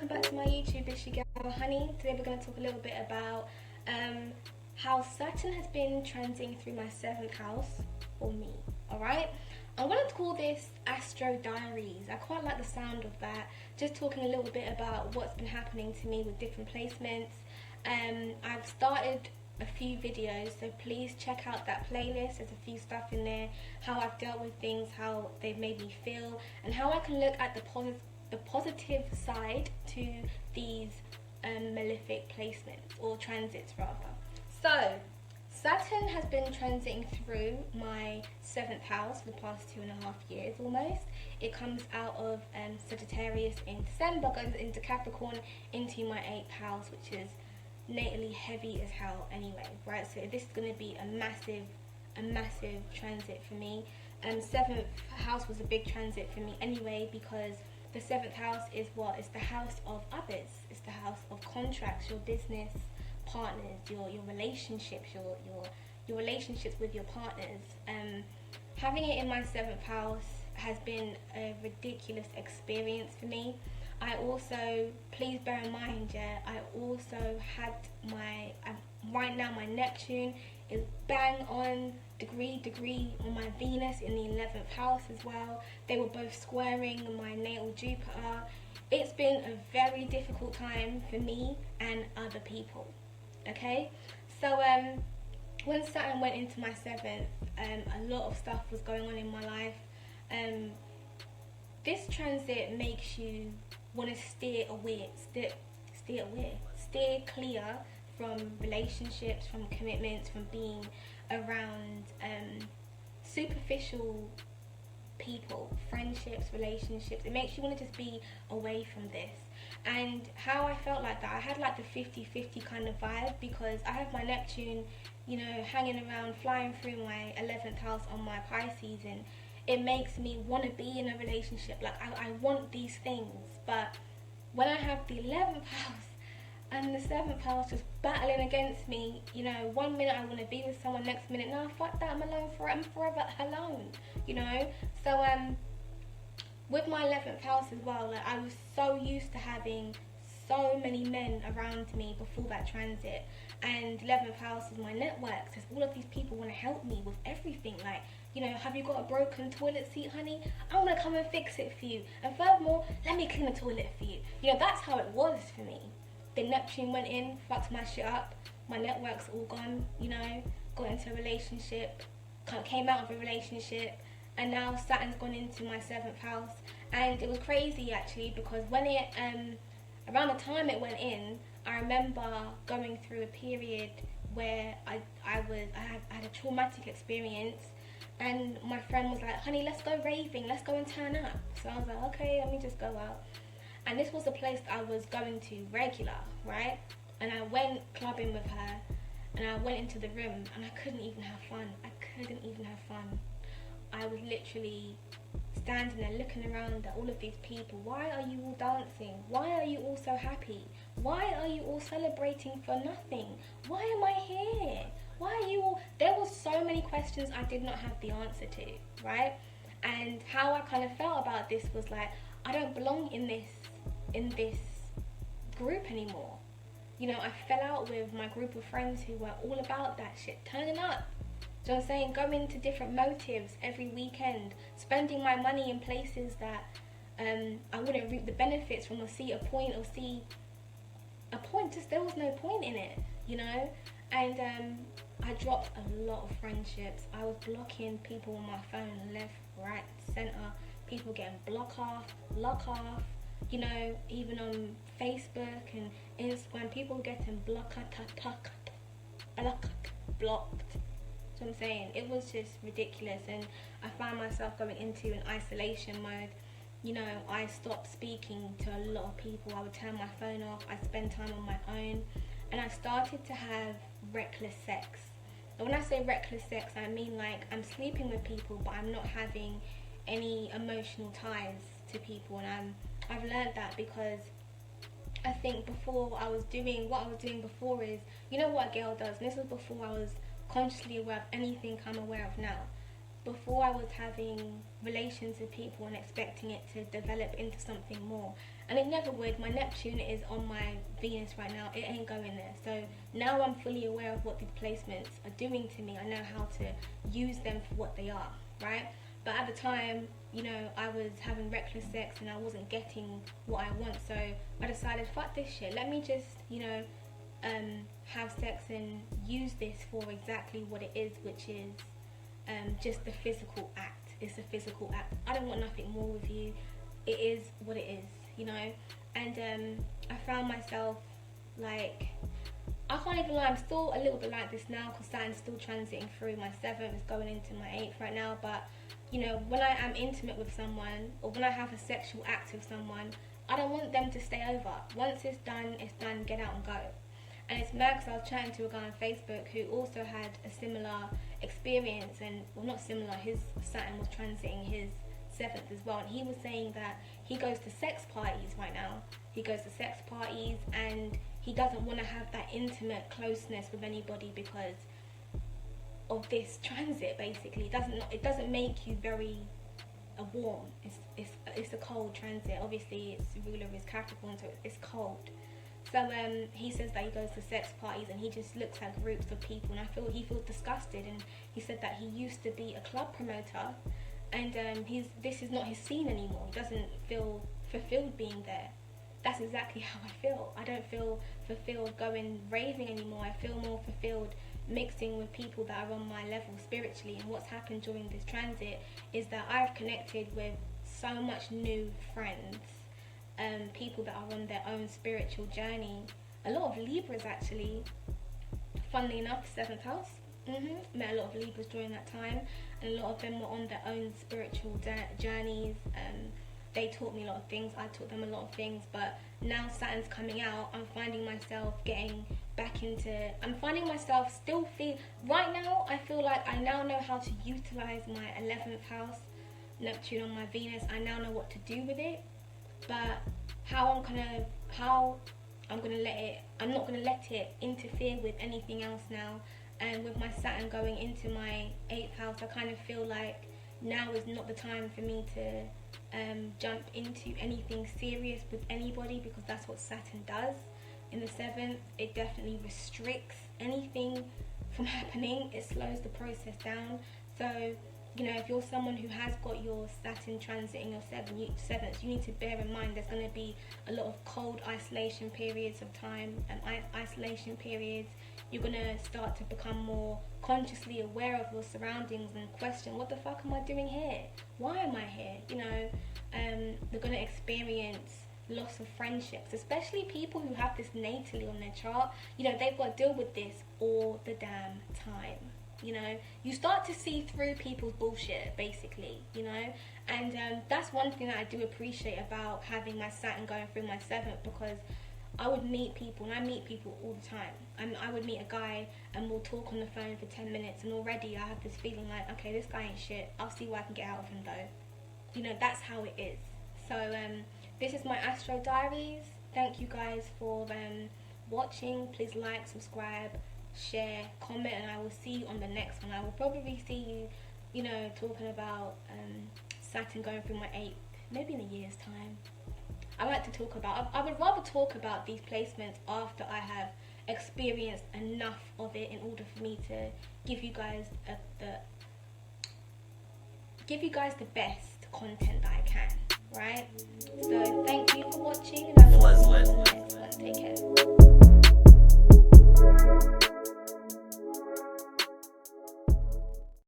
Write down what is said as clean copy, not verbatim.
welcome back to my YouTube. It's your girl Honey. Today we're going to talk a little bit about how Saturn has been transiting through my 7th house for me. Alright, I'm going to call this Astro Diaries. I quite like the sound of that. Just talking a little bit about what's been happening to me with different placements. I've started a few videos, so please check out that playlist. There's a few stuff in there, how I've dealt with things, how they've made me feel, and how I can look at the positive side to these malefic placements, or transits rather. So Saturn has been transiting through my 7th house for the past 2.5 years almost. It comes out of Sagittarius in December, goes into Capricorn, into my 8th house, which is natally heavy as hell anyway, right? So this is going to be a massive transit for me. 7th house was a big transit for me anyway, because the 7th house is what? It's the house of others. It's the house of contracts, your business partners, your relationships, your relationships with your partners. Having it in my 7th house has been a ridiculous experience for me. I also, please bear in mind, I also had right now my Neptune is bang on degree on my Venus in the 11th house as well. They were both squaring my natal Jupiter. It's been a very difficult time for me and other people, okay? So when Saturn went into my 7th, a lot of stuff was going on in my life. This transit makes you want to steer clear from relationships, from commitments, from being around superficial people, friendships, relationships. It makes you want to just be away from this. And how I felt like that, I had like the 50-50 kind of vibe, because I have my Neptune, you know, hanging around, flying through my 11th house on my Pisces, and it makes me want to be in a relationship. Like I want these things, but when I have the 11th house and the 7th house just battling against me, you know, one minute I want to be with someone, next minute, no, fuck that, I'm alone I'm forever alone, you know. So with my 11th house as well, like, I was so used to having so many men around me before that transit, and 11th house is my network. There's all of these people want to help me with everything, like, you know, have you got a broken toilet seat, honey? I want to come and fix it for you. And furthermore, let me clean the toilet for you. You know, that's how it was for me. The Neptune went in, fucked my shit up. My network's all gone, you know. Got into a relationship, came out of a relationship, and now Saturn's gone into my 7th house. And it was crazy actually, because when it, around the time it went in, I remember going through a period where I had a traumatic experience. And my friend was like, honey, let's go raving, let's go and turn up. So I was like, okay, let me just go out. And this was the place that I was going to regular, right? And I went clubbing with her, and I went into the room, and I couldn't even have fun. I was literally standing there looking around at all of these people. Why are you all dancing? Why are you all so happy? Why are you all celebrating for nothing? Why am I here? Why are you all... There were so many questions I did not have the answer to, right? And how I kind of felt about this was like, I don't belong in this group anymore. You know, I fell out with my group of friends who were all about that shit, turning up. Do you know what I'm saying? Going to different motives every weekend, spending my money in places that I wouldn't reap the benefits from, or see a point, just there was no point in it, you know? And I dropped a lot of friendships. I was blocking people on my phone, left, right, centre, people getting block off, you know, even on Facebook and Instagram, people getting blocked. So I'm saying, it was just ridiculous, and I found myself going into an isolation mode. You know, I stopped speaking to a lot of people. I would turn my phone off, I'd spend time on my own, and I started to have reckless sex. And when I say reckless sex, I mean like I'm sleeping with people, but I'm not having any emotional ties to people. And I've learned that, because I think before what I was doing before is, you know what a girl does, and this was before I was consciously aware of anything I'm aware of now. before I was having relations with people and expecting it to develop into something more. And it never would. My Neptune is on my Venus right now. It ain't going there. So now I'm fully aware of what these placements are doing to me. I know how to use them for what they are, right? But at the time, you know, I was having reckless sex and I wasn't getting what I want. So I decided, fuck this shit. Let me just, you know, have sex and use this for exactly what it is, which is just the physical act. It's a physical act. I don't want nothing more with you. It is what it is, you know. And I found myself like, I can't even lie, I'm still a little bit like this now because Saturn's still transiting through my 7th. It's going into my 8th right now. But you know, when I am intimate with someone, or when I have a sexual act with someone, I don't want them to stay over. Once it's done, get out and go. And it's mad because I was chatting to a guy on Facebook who also had a similar experience, and well, not similar, his Saturn was transiting his 7th as well, and he was saying that he goes to sex parties right now. He goes to sex parties and he doesn't want to have that intimate closeness with anybody because of this transit. Basically, it doesn't make you very warm. It's a cold transit. Obviously, its ruler is Capricorn, so it's cold. So he says that he goes to sex parties and he just looks at groups of people, and he feels disgusted. And he said that he used to be a club promoter, and this is not his scene anymore. He doesn't feel fulfilled being there. That's exactly how I feel. I don't feel fulfilled going raving anymore. I feel more fulfilled mixing with people that are on my level spiritually. And what's happened during this transit is that I've connected with so much new friends, people that are on their own spiritual journey. A lot of Libras actually, funnily enough, 7th house. Met a lot of Libras during that time, and a lot of them were on their own spiritual journeys. They taught me a lot of things, I taught them a lot of things. But now Saturn's coming out, I'm finding myself getting back into, I'm finding myself still right now I feel like I now know how to utilize my 11th house, Neptune on my Venus. I now know what to do with it, but I'm not gonna let it interfere with anything else now. And with my Saturn going into my 8th house, I kind of feel like now is not the time for me to jump into anything serious with anybody, because that's what Saturn does. In the 7th, it definitely restricts anything from happening. It slows the process down. So, you know, if you're someone who has got your Saturn transit in your 7th, you need to bear in mind there's going to be a lot of cold isolation periods of time, isolation periods. You're going to start to become more consciously aware of your surroundings and question, what the fuck am I doing here? Why am I here? You know, they're going to experience loss of friendships, especially people who have this natally on their chart. You know, they've got to deal with this all the damn time. You know, you start to see through people's bullshit, basically, you know. And that's one thing that I do appreciate about having my Saturn going through my 7th, because I would meet people, and I meet people all the time. And I would meet a guy and we'll talk on the phone for 10 minutes, and already I have this feeling like, okay, this guy ain't shit. I'll see what I can get out of him though. You know, that's how it is. So this is my Astro Diaries. Thank you guys for watching. Please like, subscribe, share, comment, and I will see you on the next one. I will probably see you, you know, talking about Saturn going through my 8th, maybe in a year's time. I like to talk about, I would rather talk about these placements after I have experienced enough of it in order for me to give you guys the best content that I can, right?